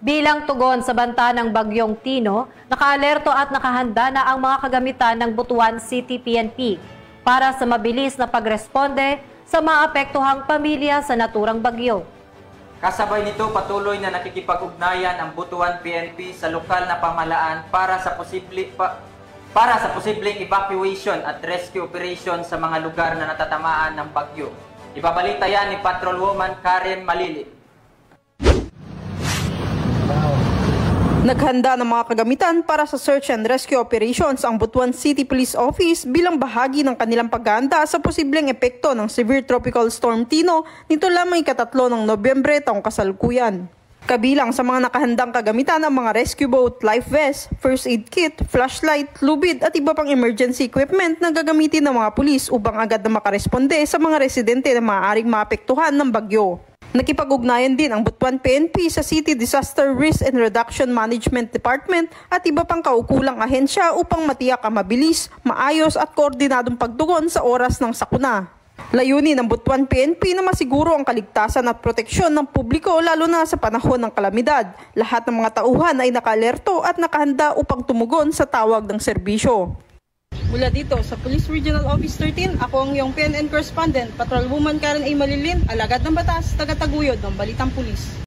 Bilang tugon sa banta ng Bagyong Tino, nakaalerto at nakahanda na ang mga kagamitan ng Butuan City PNP para sa mabilis na pagresponde sa maapektuhang pamilya sa naturang bagyo. Kasabay nito, patuloy na nakikipag-ugnayan ang Butuan PNP sa lokal na pamahalaan para sa posibleng evacuation at rescue operation sa mga lugar na natatamaan ng bagyo. Ibabalita yan ni Patrolwoman Karen Malili. Naghanda ng mga kagamitan para sa search and rescue operations ang Butuan City Police Office bilang bahagi ng kanilang paghahanda sa posibleng epekto ng Severe Tropical Storm Tino nito lamang ikatatlo ng Nobyembre taong kasalukuyan. Kabilang sa mga nakahandang kagamitan ang mga rescue boat, life vest, first aid kit, flashlight, lubid at iba pang emergency equipment na gagamitin ng mga pulis upang agad na makaresponde sa mga residente na maaaring maapektuhan ng bagyo. Nakipag-ugnayan din ang Butuan PNP sa City Disaster Risk and Reduction Management Department at iba pang kaukulang ahensya upang matiyak ang mabilis, maayos at koordinadong pagtugon sa oras ng sakuna. Layunin ng Butuan PNP na masiguro ang kaligtasan at proteksyon ng publiko lalo na sa panahon ng kalamidad. Lahat ng mga tauhan ay naka-alerto at nakahanda upang tumugon sa tawag ng serbisyo. Mula dito sa Police Regional Office 13, ako ang iyong PNN correspondent, Patrolwoman Karen A. Malilin, alagad ng batas, taga-taguyod ng Balitang Pulis.